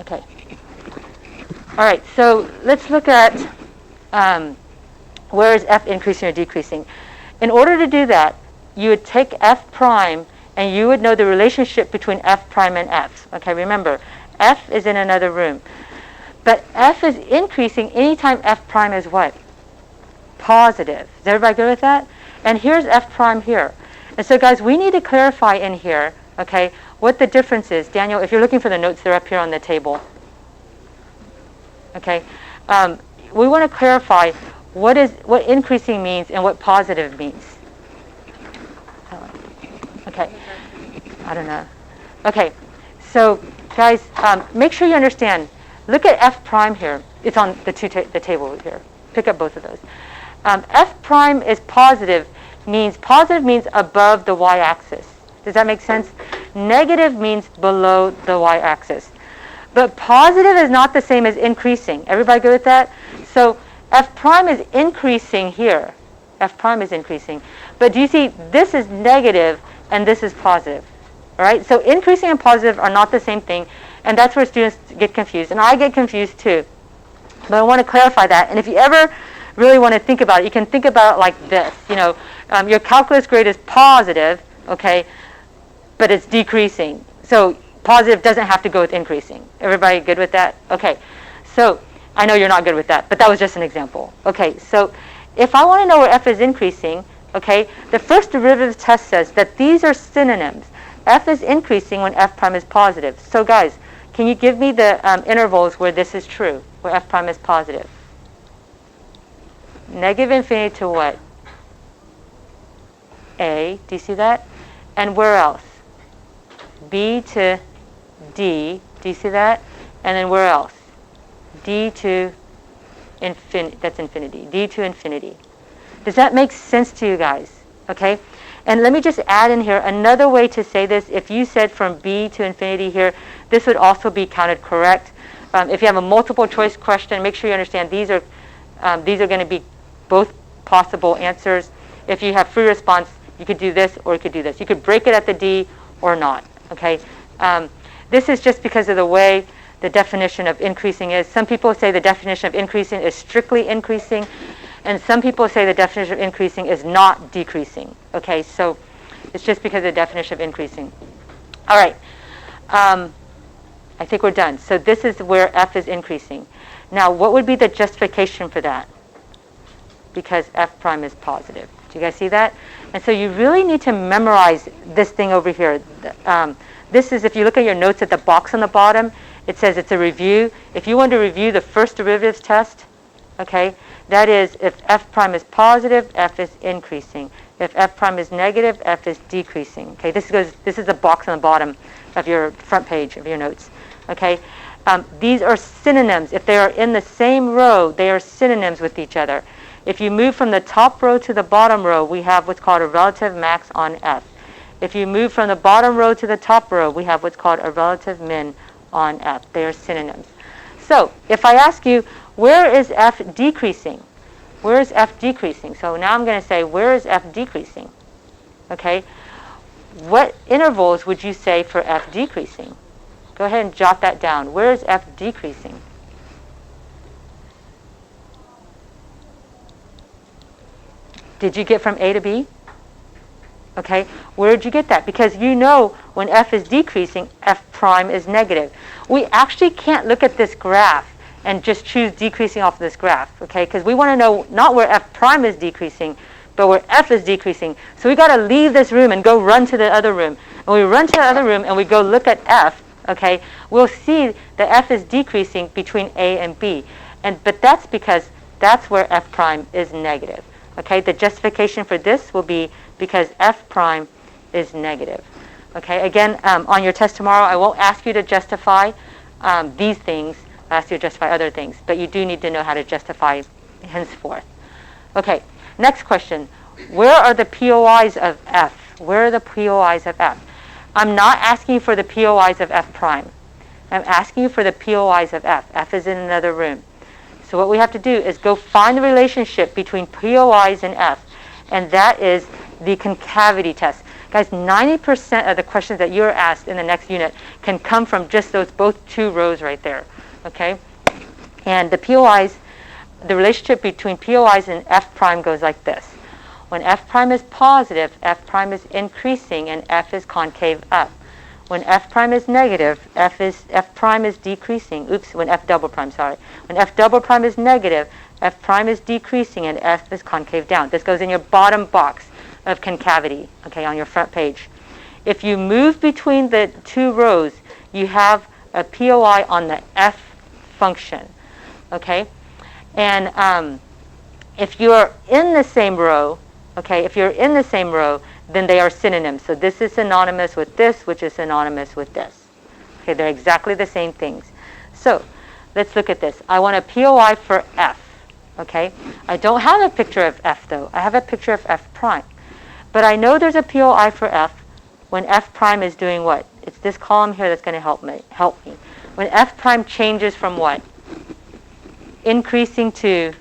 Okay. All right, so let's look at where is f increasing or decreasing. In order to do that, you would take f prime and you would know the relationship between f prime and f. Okay, remember, f is in another room. But f is increasing anytime f prime is what? Positive. Is everybody good with that? And here's f prime here. And so guys, we need to clarify in here, okay, what the difference is. Daniel, if you're looking for the notes, they're up here on the table. Okay, we want to clarify what increasing means and what positive means. Okay, I don't know. Okay, so guys, make sure you understand. Look at f prime here. It's on the table here. Pick up both of those. F prime is positive means above the y-axis. Does that make sense? Negative means below the y-axis. But positive is not the same as increasing. Everybody good with that? So f prime is increasing here. F prime is increasing. But do you see this is negative and this is positive? All right? So increasing and positive are not the same thing. And that's where students get confused. And I get confused too. But I want to clarify that. And if you ever really want to think about it, you can think about it like this. You know, your calculus grade is positive, okay, but it's decreasing. So positive doesn't have to go with increasing. Everybody good with that? Okay. So I know you're not good with that, but that was just an example. Okay, so if I want to know where f is increasing, okay, the first derivative test says that these are synonyms. F is increasing when f prime is positive. So guys, can you give me the intervals where this is true, where f prime is positive? Negative infinity to what? A, do you see that? And where else? B to D, do you see that? And then where else? D to infinity, that's infinity. D to infinity. Does that make sense to you guys? Okay? And let me just add in here another way to say this. If you said from B to infinity here, this would also be counted correct. If you have a multiple choice question, make sure you understand these are going to be both possible answers. If you have free response, you could do this or you could do this. You could break it at the D or not. Okay? This is just because of the way the definition of increasing is. Some people say the definition of increasing is strictly increasing, and some people say the definition of increasing is not decreasing. Okay, so it's just because of the definition of increasing. All right, I think we're done. So this is where f is increasing. Now, what would be the justification for that? Because f prime is positive. Do you guys see that? And so you really need to memorize this thing over here. This is, if you look at your notes at the box on the bottom, it says it's a review. If you want to review the first derivatives test, okay, that is if f prime is positive, f is increasing. If f prime is negative, f is decreasing. Okay, this is the box on the bottom of your front page of your notes. Okay, these are synonyms. If they are in the same row, they are synonyms with each other. If you move from the top row to the bottom row, we have what's called a relative max on f. If you move from the bottom row to the top row, we have what's called a relative min on f. They are synonyms. So if I ask you, where is f decreasing? Where is f decreasing? So now I'm going to say, where is f decreasing? Okay. What intervals would you say for f decreasing? Go ahead and jot that down. Where is f decreasing? Did you get from A to B? Okay, where did you get that? Because you know when f is decreasing, f prime is negative. We actually can't look at this graph and just choose decreasing off this graph, okay? Because we want to know not where f prime is decreasing, but where f is decreasing. So we got to leave this room and go run to the other room. And we run to the other room and we go look at f, okay? We'll see that f is decreasing between A and B. But that's because that's where f prime is negative. Okay, the justification for this will be because f prime is negative. Okay, again, on your test tomorrow, I won't ask you to justify these things. I'll ask you to justify other things, but you do need to know how to justify henceforth. Okay, next question. Where are the POIs of f? Where are the POIs of f? I'm not asking you for the POIs of f prime. I'm asking you for the POIs of f. F is in another room. So what we have to do is go find the relationship between POIs and f, and that is the concavity test. Guys, 90% of the questions that you're asked in the next unit can come from just those both two rows right there, okay? And the POIs, the relationship between POIs and F prime goes like this. When F prime is positive, F prime is increasing and F is concave up. When F prime is negative, F prime is decreasing. Oops, when F double prime, sorry. When F double prime is negative, F prime is decreasing and F is concave down. This goes in your bottom box of concavity, okay, on your front page. If you move between the two rows, you have a POI on the F function, okay? And if you're in the same row, okay, if you're in the same row, then they are synonyms. So this is synonymous with this, which is synonymous with this. Okay, they're exactly the same things. So let's look at this. I want a POI for F, okay? I don't have a picture of F, though. I have a picture of F prime. But I know there's a POI for F when F prime is doing what? It's this column here that's going to help me. When F prime changes from what? Increasing to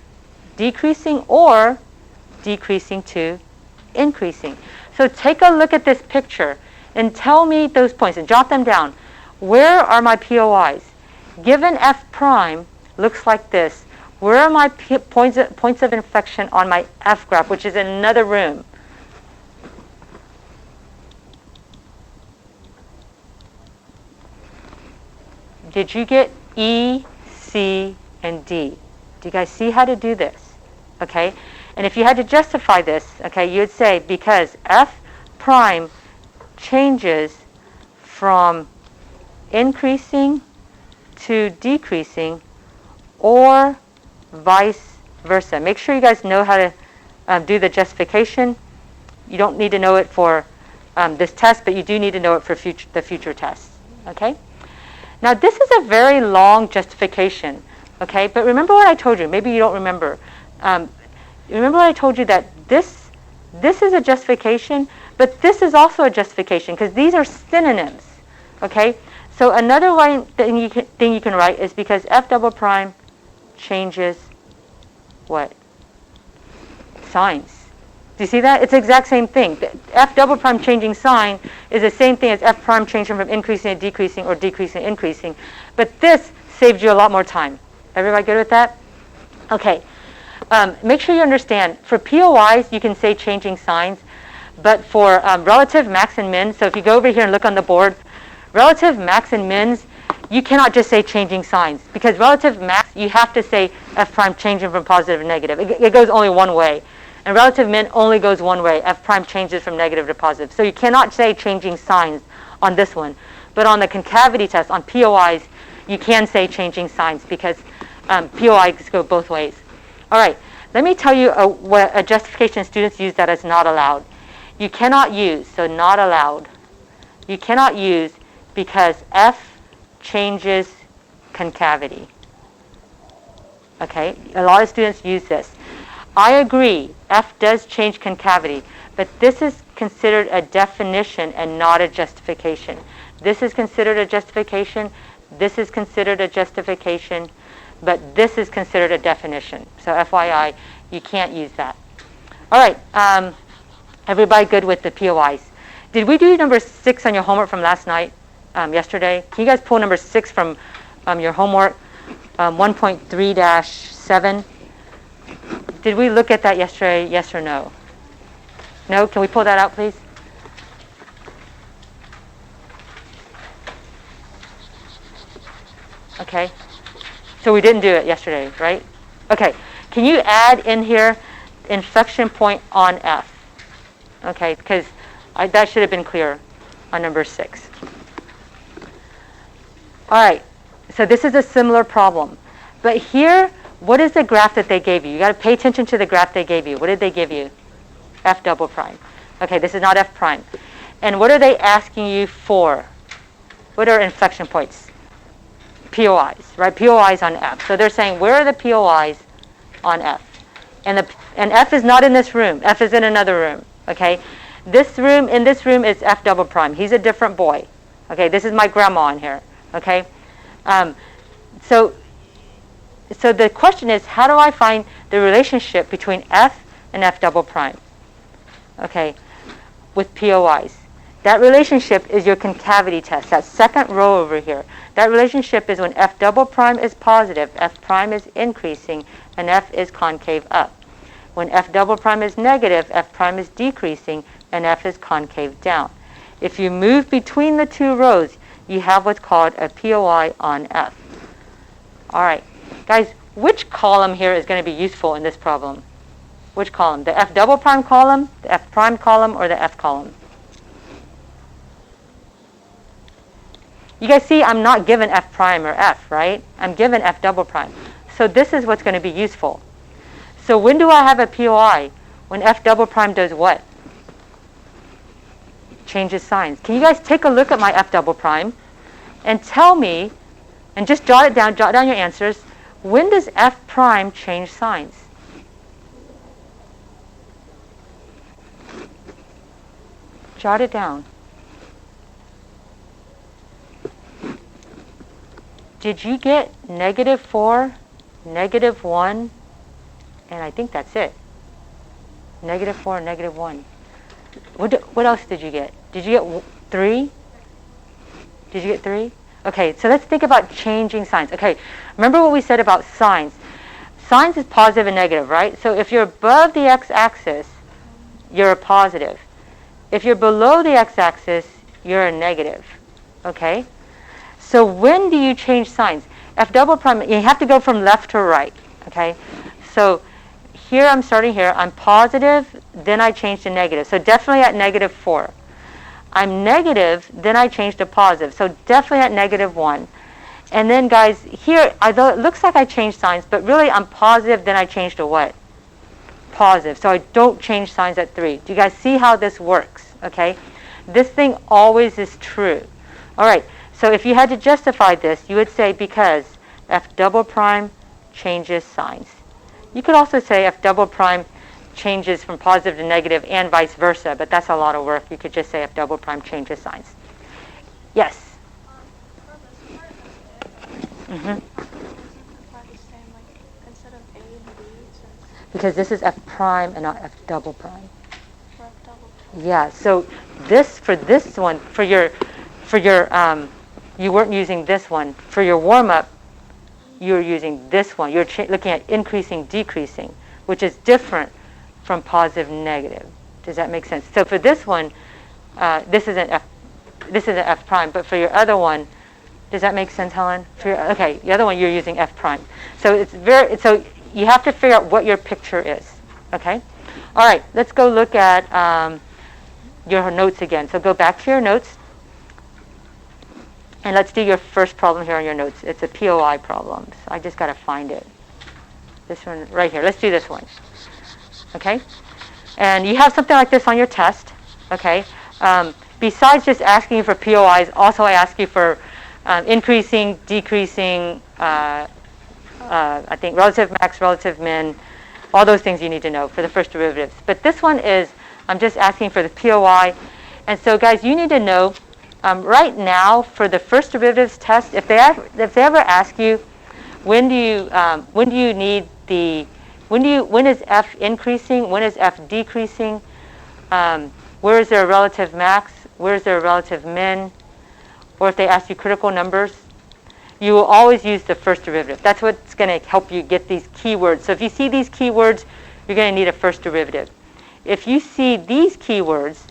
decreasing, or decreasing to increasing. So take a look at this picture and tell me those points and jot them down. Where are my POIs? Given F prime looks like this, where are my points of inflection on my F graph, which is in another room? Did you get E, C, and D? Do you guys see how to do this? Okay? And if you had to justify this, okay, you'd say because F prime changes from increasing to decreasing, or vice versa. Make sure you guys know how to do the justification. You don't need to know it for this test, but you do need to know it for the future tests. Okay? Now this is a very long justification. Okay? But remember what I told you. Maybe you don't remember. Remember what I told you, that this is a justification, but this is also a justification because these are synonyms. Okay? So another thing you can write is because F double prime changes what? Signs. Do you see that? It's the exact same thing. The F double prime changing sign is the same thing as F prime changing from increasing to decreasing, or decreasing to increasing. But this saves you a lot more time. Everybody good with that? Okay. Make sure you understand, for POIs, you can say changing signs, but for relative max and min, so if you go over here and look on the board, relative max and mins, you cannot just say changing signs, because relative max, you have to say F prime changing from positive to negative. It goes only one way. And relative min only goes one way. F prime changes from negative to positive. So you cannot say changing signs on this one. But on the concavity test, on POIs, you can say changing signs, because POIs go both ways. All right, let me tell you what a justification students use that is not allowed. You cannot use, so not allowed. You cannot use because F changes concavity. Okay, a lot of students use this. I agree, F does change concavity, but this is considered a definition and not a justification. This is considered a justification, this is considered a justification, but this is considered a definition. So FYI, you can't use that. All right, everybody good with the POIs? Did we do number 6 on your homework from last night, yesterday? Can you guys pull number 6 from your homework, 1.3-7? Did we look at that yesterday, yes or no? No? Can we pull that out, please? Okay. So we didn't do it yesterday, right? Okay. Can you add in here inflection point on F? Okay, because that should have been clear on number 6. All right. So this is a similar problem. But here, what is the graph that they gave you? You got to pay attention to the graph they gave you. What did they give you? F double prime. Okay, this is not F prime. And what are they asking you for? What are inflection points? POIs, right? POIs on F. So they're saying, where are the POIs on F? And F is not in this room. F is in another room, okay? In this room is F double prime. He's a different boy. Okay, this is my grandma in here, okay? So the question is, how do I find the relationship between F and F double prime? Okay, with POIs. That relationship is your concavity test, that second row over here. That relationship is when F double prime is positive, F prime is increasing, and F is concave up. When F double prime is negative, F prime is decreasing, and F is concave down. If you move between the two rows, you have what's called a POI on F. All right, guys, which column here is going to be useful in this problem? Which column? The F double prime column, the F prime column, or the F column? You guys see I'm not given F prime or F, right? I'm given F double prime. So this is what's going to be useful. So when do I have a POI? When F double prime does what? Changes signs. Can you guys take a look at my F double prime and tell me, and just jot down your answers, when does F prime change signs? Jot it down. Did you get -4, -1, and I think that's it. -4, -1. What else did you get? Did you get 3? Did you get 3? Okay, so let's think about changing signs. Okay, remember what we said about signs. Signs is positive and negative, right? So if you're above the x-axis, you're a positive. If you're below the x-axis, you're a negative. Okay? So when do you change signs? F double prime, you have to go from left to right. Okay? So here I'm starting here. I'm positive, then I change to negative. So definitely at -4. I'm negative, then I change to positive. So definitely at -1. And then guys, here, although it looks like I changed signs, but really I'm positive, then I change to what? Positive. So I don't change signs at 3. Do you guys see how this works? Okay? This thing always is true. All right. So if you had to justify this, you would say because F double prime changes signs. You could also say F double prime changes from positive to negative and vice versa, but that's a lot of work. You could just say F double prime changes signs. Yes? Mm-hmm. Because this is F prime and not F double prime. Yeah, so this, for this one, for your you weren't using this one. For your warm-up, you're using this one. You're looking at increasing, decreasing, which is different from positive, negative. Does that make sense? So for this one, this is an F prime, but for your other one, does that make sense, Helen? Okay, the other one you're using F prime. So so you have to figure out what your picture is. Okay. All right. Let's go look at your notes again. So go back to your notes. And let's do your first problem here on your notes. It's a POI problem. So I just got to find it. This one right here. Let's do this one. Okay? And you have something like this on your test. Okay? Besides just asking you for POIs, also I ask you for increasing, decreasing, I think relative max, relative min, all those things you need to know for the first derivatives. But this one is, I'm just asking for the POI. And so guys, you need to know, right now, for the first derivatives test, if they ever ask you, when is F increasing? When is F decreasing? Where is there a relative max? Where is there a relative min? Or if they ask you critical numbers, you will always use the first derivative. That's what's going to help you get these keywords. So if you see these keywords, you're going to need a first derivative. If you see these keywords,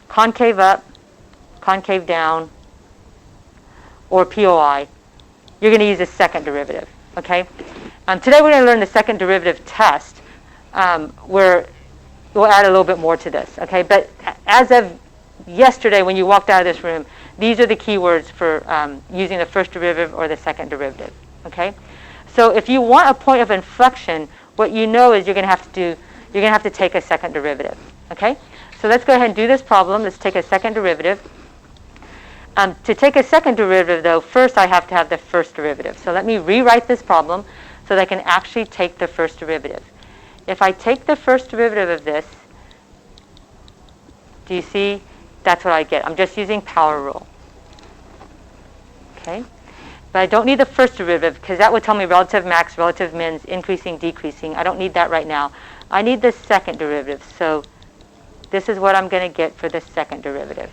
concave up, concave down, or POI, you're going to use a second derivative. Okay? Today we're going to learn the second derivative test, where we'll add a little bit more to this. Okay? But as of yesterday, when you walked out of this room, these are the keywords for using the first derivative or the second derivative. Okay? So if you want a point of inflection, what you know is you're going to have to take a second derivative. Okay? So let's go ahead and do this problem. Let's take a second derivative. To take a second derivative, though, first I have to have the first derivative. So let me rewrite this problem so that I can actually take the first derivative. If I take the first derivative of this, do you see? That's what I get. I'm just using power rule. Okay? But I don't need the first derivative because that would tell me relative max, relative mins, increasing, decreasing. I don't need that right now. I need the second derivative. So this is what I'm going to get for the second derivative.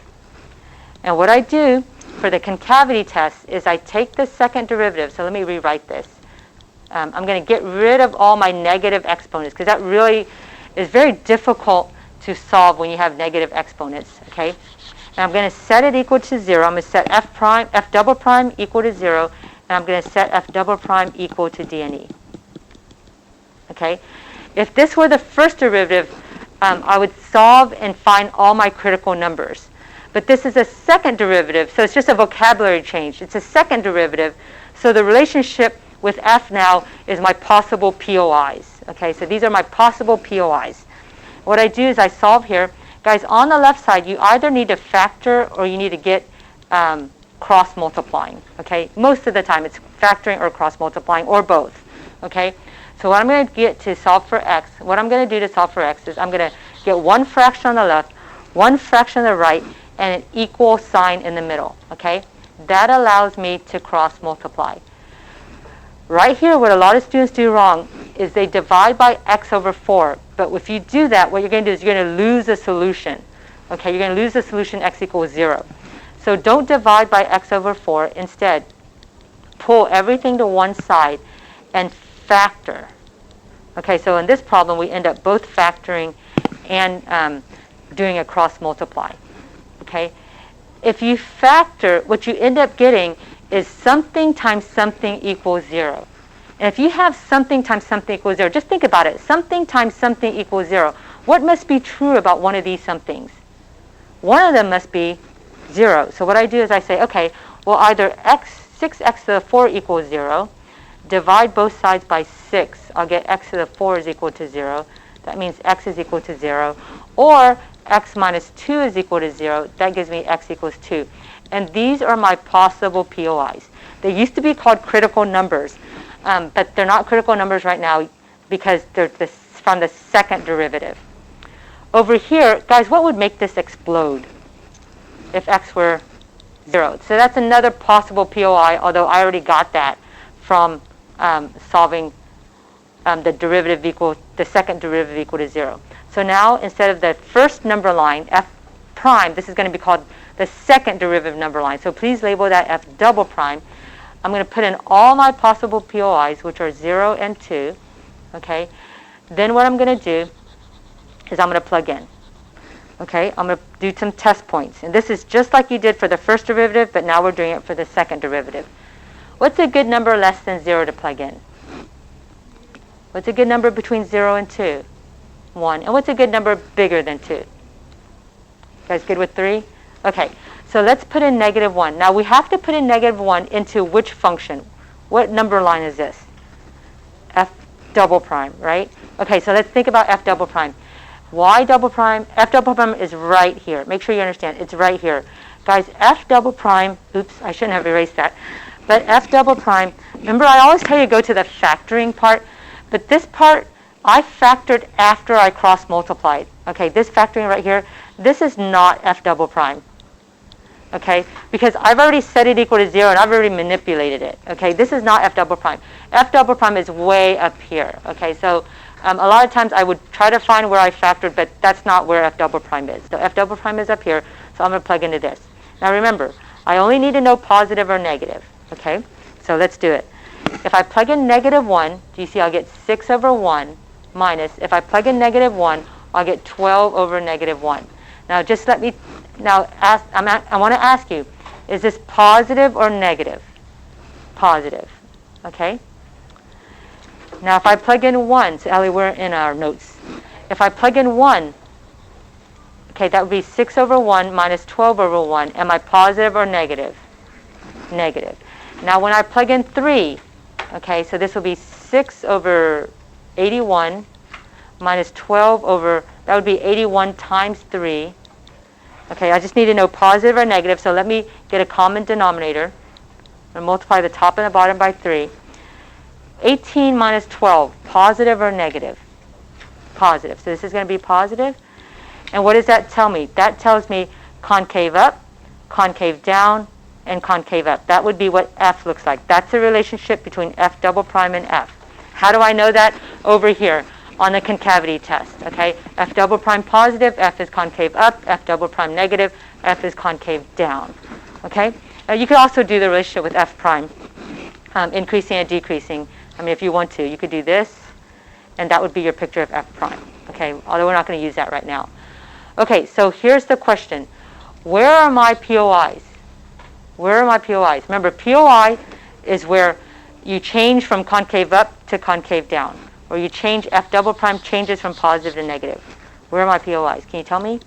And what I do for the concavity test is I take the second derivative. So let me rewrite this. I'm going to get rid of all my negative exponents, because that really is very difficult to solve when you have negative exponents. Okay, and I'm going to set it equal to 0. I'm going to set f double prime equal to 0, and I'm going to set f double prime equal to dne. Okay, if this were the first derivative, I would solve and find all my critical numbers. But this is a second derivative, so it's just a vocabulary change. It's a second derivative, so the relationship with f now is my possible POIs. Okay, so these are my possible POIs. What I do is I solve here. Guys, on the left side, you either need to factor or you need to get cross multiplying. Okay, most of the time it's factoring or cross multiplying or both. Okay, so what I'm going to get to solve for x, what I'm going to do to solve for x is I'm going to get one fraction on the left, one fraction on the right, and an equal sign in the middle. Okay, that allows me to cross multiply. Right here, what a lot of students do wrong is they divide by x over 4. But if you do that, what you're going to do is you're going to lose the solution. Okay, you're going to lose the solution x equals 0. So don't divide by x over 4. Instead, pull everything to one side and factor. Okay, so in this problem, we end up both factoring and doing a cross multiply. Okay, if you factor, what you end up getting is something times something equals 0. And if you have something times something equals 0, just think about it. Something times something equals 0. What must be true about one of these somethings? One of them must be 0. So what I do is I say, okay, well, either 6x to the 4 equals 0. Divide both sides by 6. I'll get x to the 4 is equal to 0. That means x is equal to 0. Or x minus 2 is equal to 0. That gives me x equals 2. And these are my possible POIs. They used to be called critical numbers, but they're not critical numbers right now because they're from the second derivative. Over here, guys, what would make this explode if x were 0? So that's another possible POI, although I already got that from solving the second derivative equal to 0. So now, instead of the first number line, f prime, this is going to be called the second derivative number line. So please label that f double prime. I'm going to put in all my possible POIs, which are 0 and 2. Okay. Then what I'm going to do is I'm going to plug in. Okay. I'm going to do some test points. And this is just like you did for the first derivative, but now we're doing it for the second derivative. What's a good number less than 0 to plug in? What's a good number between 0 and 2? 1. And what's a good number bigger than 2? You guys good with 3? Okay, so let's put in negative 1. Now we have to put in negative 1 into which function? What number line is this? F double prime, right? Okay, so let's think about f double prime. Y double prime, f double prime is right here. Make sure you understand, it's right here. Guys, f double prime, oops, I shouldn't have erased that. But f double prime, remember I always tell you to go to the factoring part, but this part, I factored after I cross multiplied. Okay, this factoring right here, this is not f double prime. Okay, because I've already set it equal to 0 and I've already manipulated it. Okay, this is not f double prime. F double prime is way up here. Okay, so a lot of times I would try to find where I factored, but that's not where f double prime is. So f double prime is up here, so I'm going to plug into this. Now remember, I only need to know positive or negative. Okay, so let's do it. If I plug in negative 1, do you see I'll get 6 over 1 minus, if I plug in negative 1, I'll get 12 over negative 1. Now just let me, I want to ask you, is this positive or negative? Positive, okay? Now if I plug in 1, so Ellie, we're in our notes. If I plug in 1, okay, that would be 6 over 1 minus 12 over 1. Am I positive or negative? Negative. Now when I plug in 3, okay, so this will be 6 over 81 minus 12 over, that would be 81 times 3. Okay, I just need to know positive or negative, so let me get a common denominator and multiply the top and the bottom by 3. 18 minus 12, positive or negative? Positive. So this is going to be positive. And what does that tell me? That tells me concave up, concave down, and concave up. That would be what f looks like. That's the relationship between f double prime and f. How do I know that? Over here. on the concavity test, okay? F double prime positive, F is concave up. F double prime negative, F is concave down, okay? You could also do the relationship with F prime, increasing and decreasing. I mean, if you want to, you could do this, and that would be your picture of F prime, okay? Although we're not going to use that right now. Okay, so here's the question. Where are my POIs? Where are my POIs? Remember, POI is where you change from concave up to concave down, or you change F double prime changes from positive to negative. Where are my POIs? Can you tell me?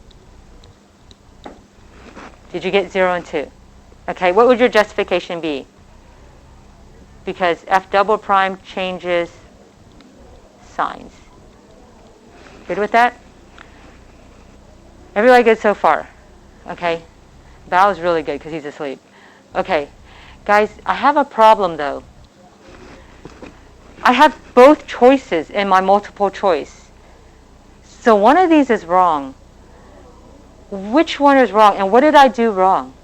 Did you get 0 and 2? Okay, what would your justification be? Because F double prime changes signs. Good with that? Everybody good so far? Okay. Bao's really good because he's asleep. Okay. Guys, I have a problem though. I have both choices in my multiple choice. So one of these is wrong. Which one is wrong? And what did I do wrong?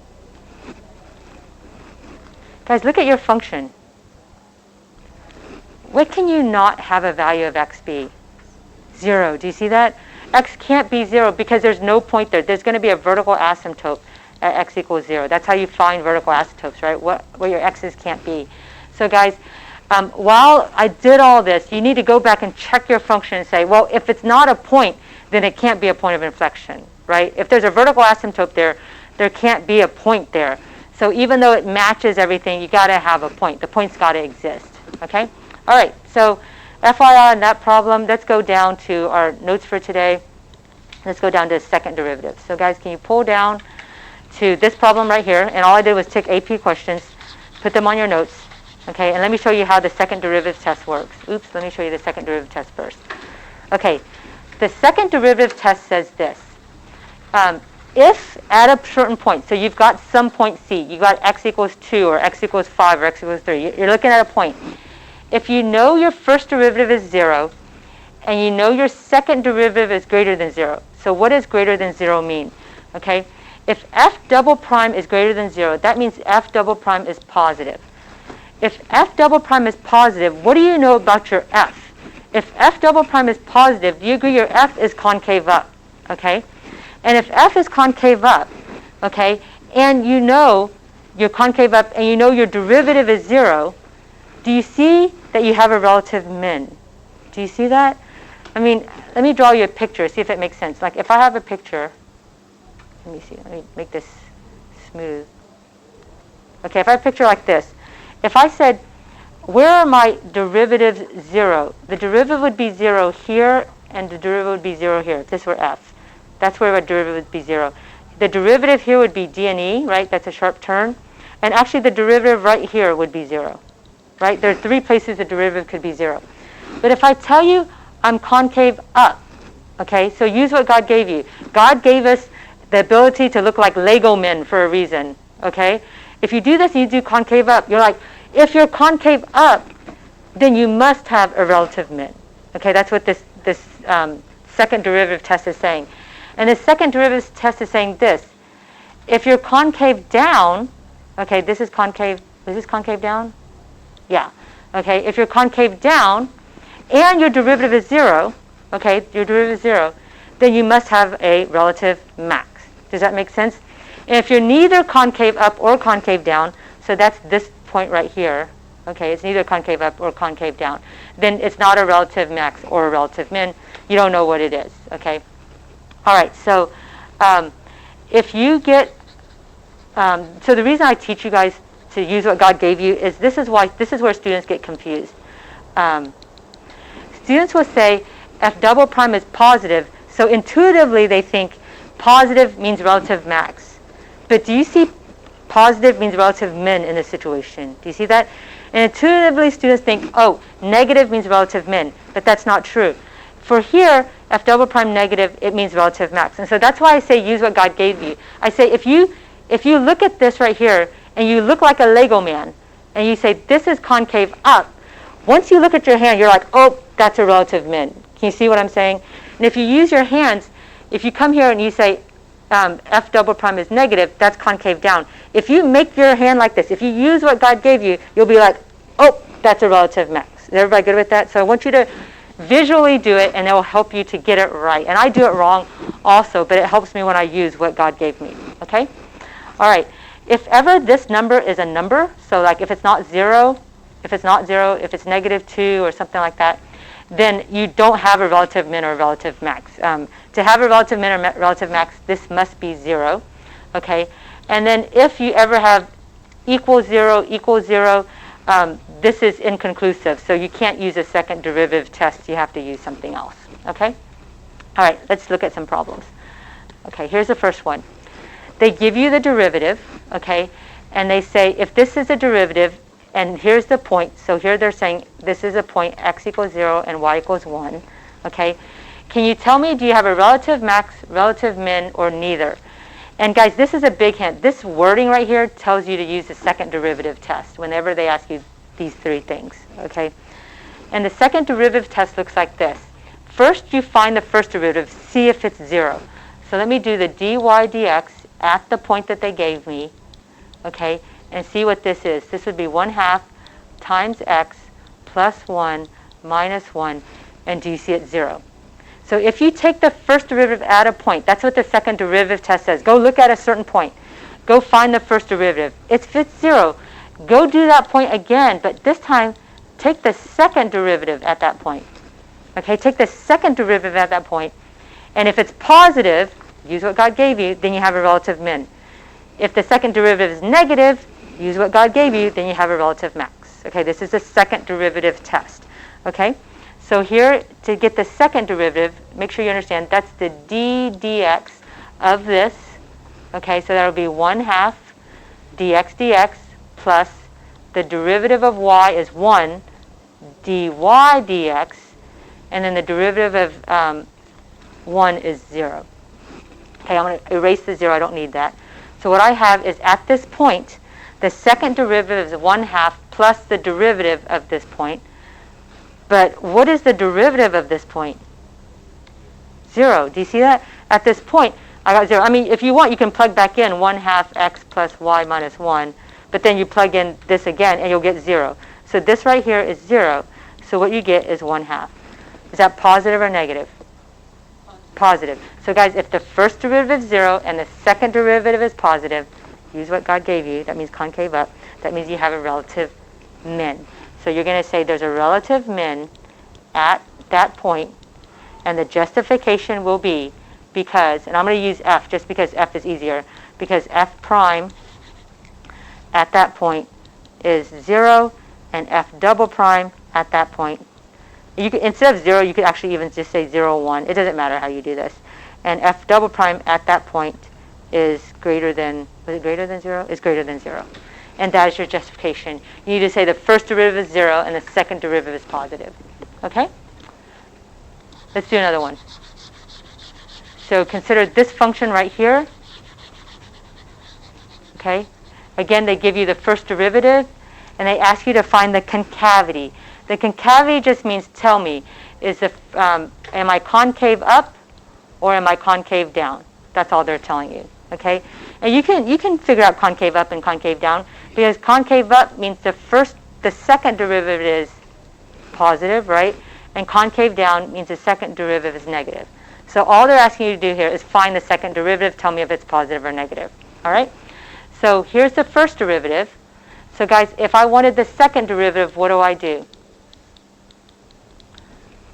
Guys, look at your function. What can you not have a value of x be? 0. Do you see that? X can't be 0 because there's no point there. There's going to be a vertical asymptote at x equals 0. That's how you find vertical asymptotes, right? What your x's can't be. So guys, while I did all this, you need to go back and check your function and say, well, if it's not a point, then it can't be a point of inflection, right? If there's a vertical asymptote there, there can't be a point there. So even though it matches everything, you got to have a point. The point's got to exist, okay? All right, so FYI on that problem, let's go down to our notes for today. Let's go down to second derivative. So guys, can you pull down to this problem right here? And all I did was take AP questions, put them on your notes. Okay, and let me show you how the second derivative test works. Oops, let me show you the second derivative test first. Okay, the second derivative test says this. If at a certain point, so you've got some point C, you've got x equals 2 or x equals 5 or x equals 3. You're looking at a point. If you know your first derivative is 0, and you know your second derivative is greater than 0. So what does greater than 0 mean? Okay, if f double prime is greater than 0, that means f double prime is positive. If f double prime is positive, what do you know about your f? If f double prime is positive, do you agree your f is concave up? Okay? And if f is concave up, okay, and you know you're concave up and you know your derivative is 0, do you see that you have a relative min? Do you see that? I mean, let me draw you a picture, see if it makes sense. Like if I have a picture, let me see, let me make this smooth. Okay, if I have a picture like this, if I said, where are my derivatives 0? The derivative would be 0 here, and the derivative would be 0 here, if this were f. That's where my derivative would be 0. The derivative here would be d and e, right? That's a sharp turn. And actually the derivative right here would be 0, right? There are 3 places the derivative could be 0. But if I tell you I'm concave up, okay, so use what God gave you. God gave us the ability to look like Lego men for a reason, okay? If you do this and you do concave up, you're like, if you're concave up, then you must have a relative min. Okay, that's what this second derivative test is saying. And the second derivative test is saying this. If you're concave down, okay, this is concave down? Yeah. Okay, if you're concave down and your derivative is 0, okay, your derivative is 0, then you must have a relative max. Does that make sense? And if you're neither concave up or concave down, so that's this point right here, okay, it's neither concave up or concave down, then it's not a relative max or a relative min. You don't know what it is, okay? All right, so if you get, so the reason I teach you guys to use what God gave you is this is where students get confused. Students will say f double prime is positive, so intuitively they think positive means relative max. But do you see positive means relative min in this situation? Do you see that? And intuitively students think, oh, negative means relative min, but that's not true. For here, f double prime negative, it means relative max. And so that's why I say use what God gave you. I say if you look at this right here and you look like a Lego man and you say this is concave up, once you look at your hand, you're like, oh, that's a relative min. Can you see what I'm saying? And if you use your hands, if you come here and you say f double prime is negative, that's concave down. If you make your hand like this, if you use what God gave you, you'll be like, oh, that's a relative max. Is everybody good with that? So I want you to Visually do it, and it will help you to get it right. And I do it wrong also, but it helps me when I use what God gave me. Okay? All right. If ever this number is a number, so like if it's not 0, if it's -2 or something like that, then you don't have a relative min or a relative max. To have a relative min or relative max, this must be 0. Okay? And then if you ever have equals 0, this is inconclusive, so you can't use a second derivative test. You have to use something else. Okay? All right, let's look at some problems. Okay, here's the first one. They give you the derivative, okay, and they say if this is a derivative, and here's the point, so here they're saying this is a point x equals 0 and y equals 1, okay? Can you tell me, do you have a relative max, relative min, or neither? And guys, this is a big hint. This wording right here tells you to use the second derivative test whenever they ask you these three things, okay? And the second derivative test looks like this. First, you find the first derivative, see if it's 0. So let me do the dy dx at the point that they gave me, okay, and see what this is. This would be 1/2 times x plus 1 minus 1, and do you see it 0? So if you take the first derivative at a point, that's what the second derivative test says. Go look at a certain point. Go find the first derivative. If it's 0, go do that point again, but this time take the second derivative at that point. Okay, take the second derivative at that point, and if it's positive, use what God gave you, then you have a relative min. If the second derivative is negative, use what God gave you, then you have a relative max. Okay, this is the second derivative test. Okay, so here to get the second derivative, make sure you understand that's the d dx of this. Okay, so that'll be 1/2 dx dx plus the derivative of y is 1 dy dx, and then the derivative of 1 is 0. Okay, I'm going to erase the 0. I don't need that. So what I have is at this point, the second derivative is 1/2 plus the derivative of this point. But what is the derivative of this point? 0. Do you see that? At this point, I got 0. I mean, if you want, you can plug back in 1/2 x plus y minus 1. But then you plug in this again, and you'll get 0. So this right here is 0. So what you get is 1/2. Is that positive or negative? Positive. So guys, if the first derivative is 0 and the second derivative is positive, use what God gave you. That means concave up. That means you have a relative min. So you're going to say there's a relative min at that point, and the justification will be because, and I'm going to use f just because f is easier, because f prime at that point is 0, and f double prime at that point, you could, instead of 0, you could actually even just say 0, 1. It doesn't matter how you do this. And f double prime at that point is greater than, was it greater than 0? Is greater than 0. And that is your justification. You need to say the first derivative is 0 and the second derivative is positive. Okay? Let's do another one. So consider this function right here. Okay? Again, they give you the first derivative, and they ask you to find the concavity. The concavity just means tell me, is the, am I concave up or am I concave down? That's all they're telling you. Okay? And you can figure out concave up and concave down, because concave up means the second derivative is positive, right? And concave down means the second derivative is negative. So all they're asking you to do here is find the second derivative, tell me if it's positive or negative. All right? So here's the first derivative. So guys, if I wanted the second derivative, what do?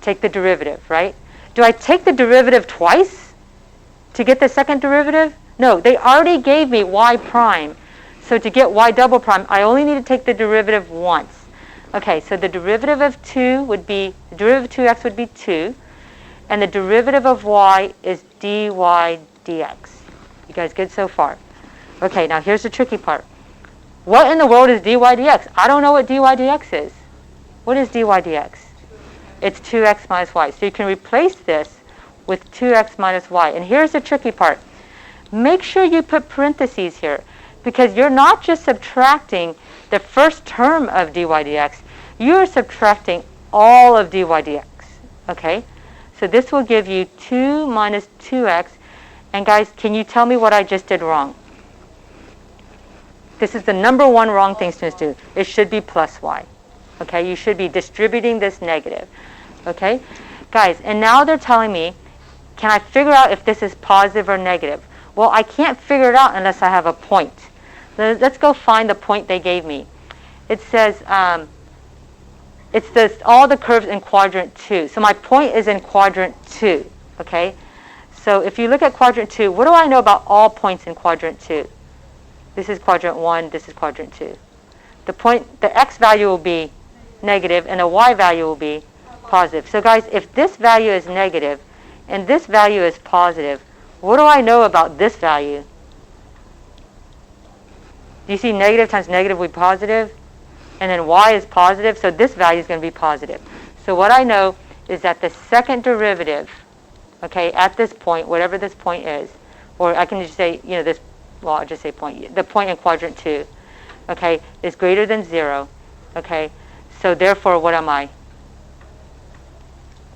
Take the derivative, right? Do I take the derivative twice to get the second derivative? No, they already gave me y prime. So to get y double prime, I only need to take the derivative once. Okay, so the derivative of 2 would be, the derivative of 2x would be 2, and the derivative of y is dy dx. You guys good so far? Okay, now here's the tricky part. What in the world is dy dx? I don't know what dy dx is. What is dy dx? It's 2x minus y. So you can replace this with 2x minus y. And here's the tricky part. Make sure you put parentheses here, because you're not just subtracting the first term of dy dx, you're subtracting all of dy dx. Okay? So this will give you 2 minus 2x. And guys, can you tell me what I just did wrong? This is the number one wrong thing students do. It should be plus y. Okay? You should be distributing this negative. Okay? Guys, and now they're telling me, can I figure out if this is positive or negative? Well, I can't figure it out unless I have a point. Let's go find the point they gave me. It says, it's all the curves in quadrant 2. So my point is in quadrant 2, okay? So if you look at quadrant 2, what do I know about all points in quadrant 2? This is quadrant 1, this is quadrant 2. The x value will be negative and the y value will be positive. So guys, if this value is negative and this value is positive, what do I know about this value? Do you see negative times negative will be positive? And then y is positive, so this value is going to be positive. So what I know is that the second derivative, okay, at this point, whatever this point is, or I can just say, this, well, I'll just say point, the point in quadrant 2, okay, is greater than 0, okay? So therefore, what am I?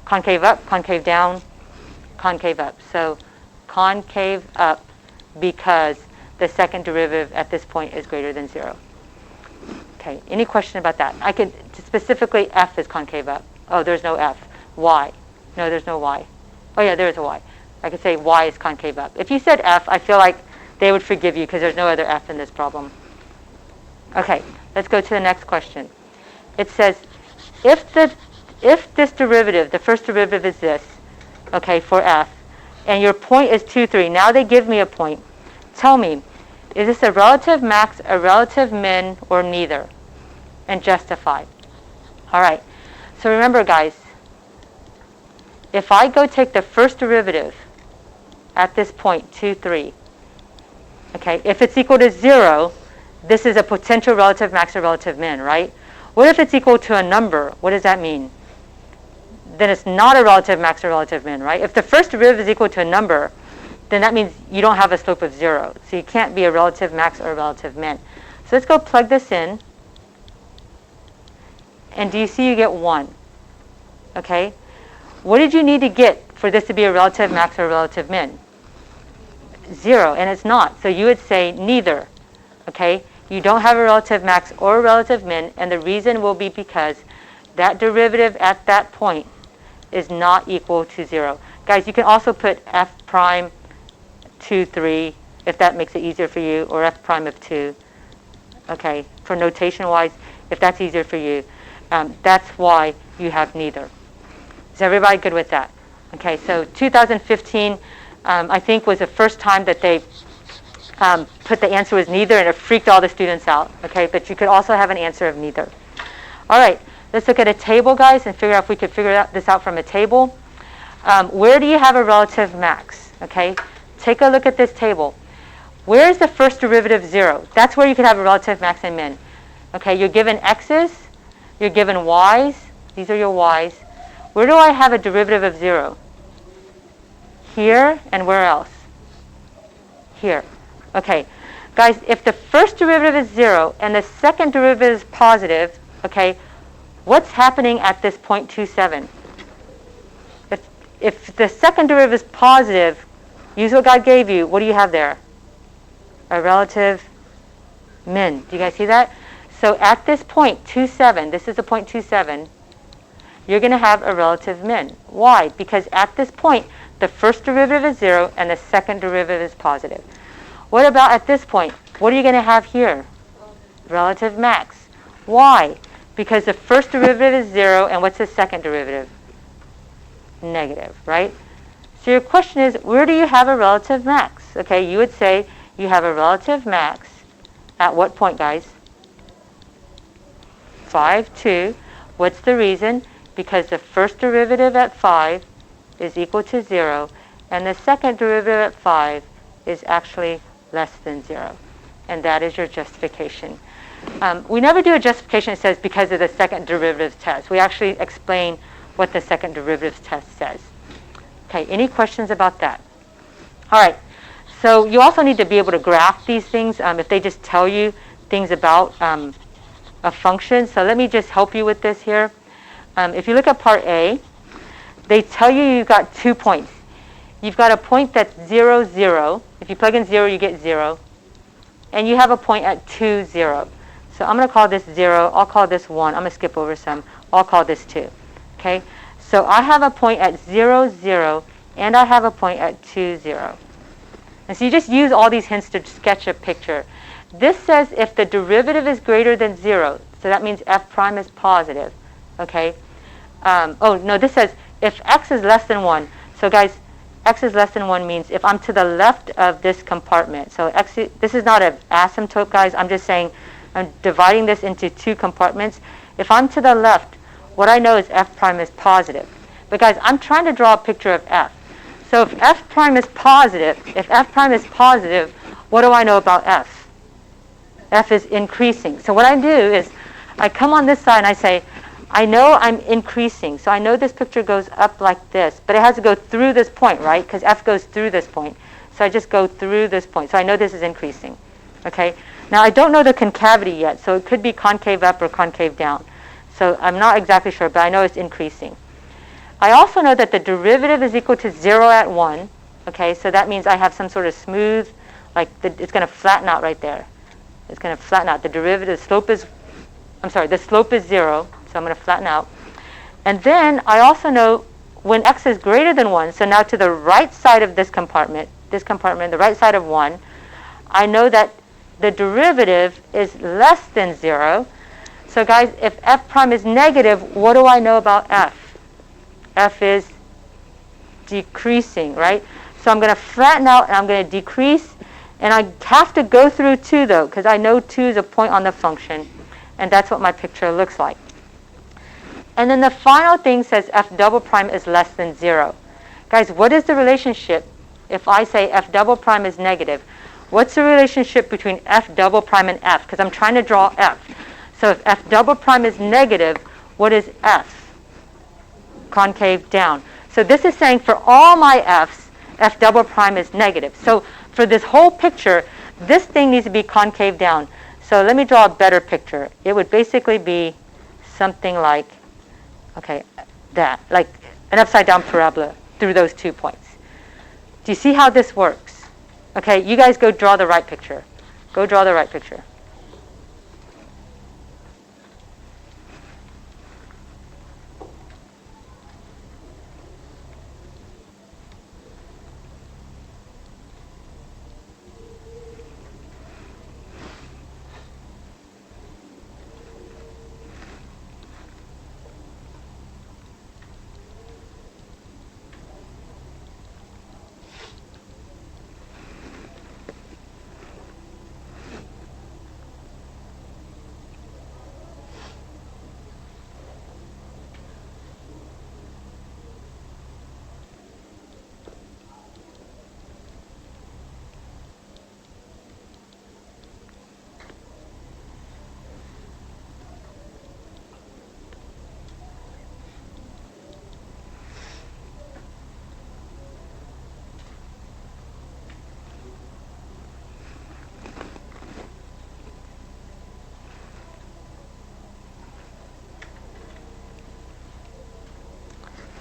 Concave up, concave down, concave up. So concave up because the second derivative at this point is greater than 0. Okay, any question about that? I could specifically f is concave up. Oh, there's no f. Y. No, there's no y. Oh yeah, there's a y. I could say y is concave up. If you said f, I feel like they would forgive you because there's no other f in this problem. Okay, let's go to the next question. It says, if this derivative, the first derivative is this, okay, for f, and your point is 2, 3. Now they give me a point. Tell me, is this a relative max, a relative min, or neither? And justify. All right. So remember, guys, if I go take the first derivative at this point, 2, 3, okay, if it's equal to 0, this is a potential relative max or relative min, right? What if it's equal to a number? What does that mean? Then it's not a relative max or relative min, right? If the first derivative is equal to a number, then that means you don't have a slope of 0. So you can't be a relative max or a relative min. So let's go plug this in. And do you see you get 1? Okay? What did you need to get for this to be a relative max or a relative min? 0, and it's not. So you would say neither. Okay? You don't have a relative max or a relative min, and the reason will be because that derivative at that point is not equal to 0. Guys, you can also put f prime 2, 3, if that makes it easier for you, or f prime of 2. Okay, for notation-wise, if that's easier for you, that's why you have neither. Is everybody good with that? Okay, so 2015, I think, was the first time that they put the answer was neither, and it freaked all the students out. Okay, but you could also have an answer of neither. All right, let's look at a table, guys, and figure out if we could figure this out from a table. Where do you have a relative max? Okay, take a look at this table. Where is the first derivative 0? That's where you could have a relative max and min. Okay, you're given x's, you're given y's. These are your y's. Where do I have a derivative of 0? Here, and where else? Here. Okay, guys, if the first derivative is 0 and the second derivative is positive, okay, what's happening at this point 2, 7? If the second derivative is positive, use what God gave you. What do you have there? A relative min. Do you guys see that? So at this point, 2, 7, this is the point 2, 7, you're going to have a relative min. Why? Because at this point, the first derivative is 0 and the second derivative is positive. What about at this point? What are you going to have here? Relative max. Why? Because the first derivative is 0, and what's the second derivative? Negative, right? So your question is, where do you have a relative max? Okay, you would say you have a relative max at what point, guys? 5, 2. What's the reason? Because the first derivative at 5 is equal to 0, and the second derivative at 5 is actually less than 0. And that is your justification. We never do a justification that says because of the second derivative test. We actually explain what the second derivative test says. Okay, any questions about that? All right, so you also need to be able to graph these things if they just tell you things about a function. So let me just help you with this here. If you look at part A, they tell you you've got 2 points. You've got a point that's 0, 0. If you plug in 0, you get 0. And you have a point at 2, 0. So I'm going to call this 0. I'll call this 1. I'm going to skip over some. I'll call this 2. Okay? So I have a point at 0, 0, and I have a point at 2, 0. And so you just use all these hints to sketch a picture. This says if the derivative is greater than 0, so that means f prime is positive, okay? Oh, no, this says if x is less than 1. So guys, x is less than 1 means if I'm to the left of this compartment. So this is not an asymptote, guys. I'm just saying I'm dividing this into two compartments. If I'm to the left, what I know is f prime is positive. But guys, I'm trying to draw a picture of f. So if f prime is positive, what do I know about f? F is increasing. So what I do is I come on this side and I say, I know I'm increasing. So I know this picture goes up like this, but it has to go through this point, right? Because f goes through this point. So I just go through this point. So I know this is increasing. Okay? Now I don't know the concavity yet, so it could be concave up or concave down. So I'm not exactly sure, but I know it's increasing. I also know that the derivative is equal to 0 at 1. Okay, so that means I have some sort of smooth, like it's going to flatten out right there. It's going to flatten out. The derivative, the slope is 0, so I'm going to flatten out. And then I also know when x is greater than 1, so now to the right side of this compartment, the right side of 1, I know that the derivative is less than 0. So guys, if f prime is negative, what do I know about f? F is decreasing, right? So I'm going to flatten out and I'm going to decrease. And I have to go through 2 though, because I know 2 is a point on the function. And that's what my picture looks like. And then the final thing says f double prime is less than 0. Guys, what is the relationship if I say f double prime is negative? What's the relationship between f double prime and f? Because I'm trying to draw f. So if f double prime is negative, what is f? Concave down. So this is saying for all my f's, f double prime is negative. So for this whole picture, this thing needs to be concave down. So let me draw a better picture. It would basically be something like, okay, that, like an upside down parabola through those 2 points. Do you see how this works? Okay, you guys go draw the right picture. Go draw the right picture.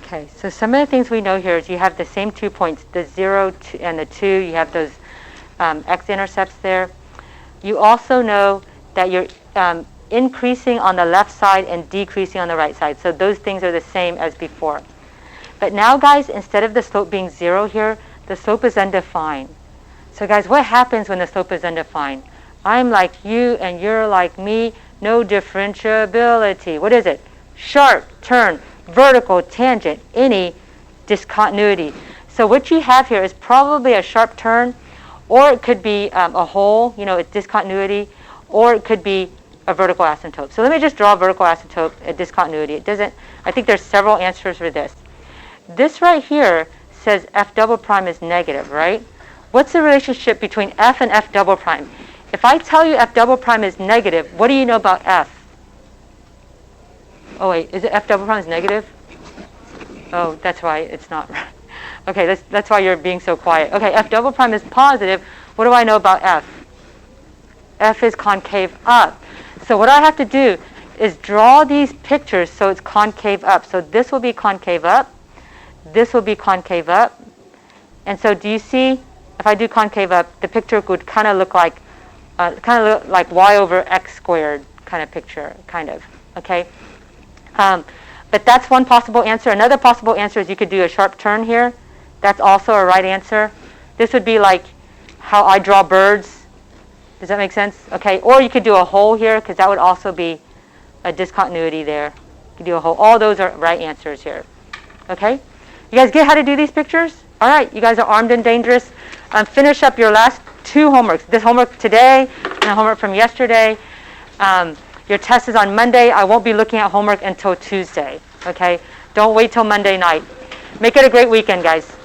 Okay, so some of the things we know here is you have the same 2 points, the 0 and the 2. You have those x-intercepts there. You also know that you're increasing on the left side and decreasing on the right side. So those things are the same as before. But now, guys, instead of the slope being 0 here, the slope is undefined. So, guys, what happens when the slope is undefined? I'm like you and you're like me. No differentiability. What is it? Sharp turn. Vertical, tangent, any discontinuity. So what you have here is probably a sharp turn, or it could be a hole, it's discontinuity, or it could be a vertical asymptote. So let me just draw a vertical asymptote, a discontinuity. I think there's several answers for this. This right here says f double prime is negative, right? What's the relationship between f and f double prime? If I tell you f double prime is negative, what do you know about f? Oh wait, is it f double prime is negative? Oh, that's why it's not right. Okay, that's why you're being so quiet. Okay, f double prime is positive. What do I know about f? F is concave up. So what I have to do is draw these pictures so it's concave up. So this will be concave up. This will be concave up. And so do you see, if I do concave up, the picture would kind of look like y over x squared kind of picture, kind of. Okay. But that's one possible answer. Another possible answer is you could do a sharp turn here. That's also a right answer. This would be like how I draw birds. Does that make sense? Okay, or you could do a hole here, because that would also be a discontinuity there. You could do a hole. All those are right answers here. Okay? You guys get how to do these pictures? All right, you guys are armed and dangerous. Finish up your last 2 homeworks. This homework today and the homework from yesterday. Your test is on Monday. I won't be looking at homework until Tuesday. Okay? Don't wait till Monday night. Make it a great weekend, guys.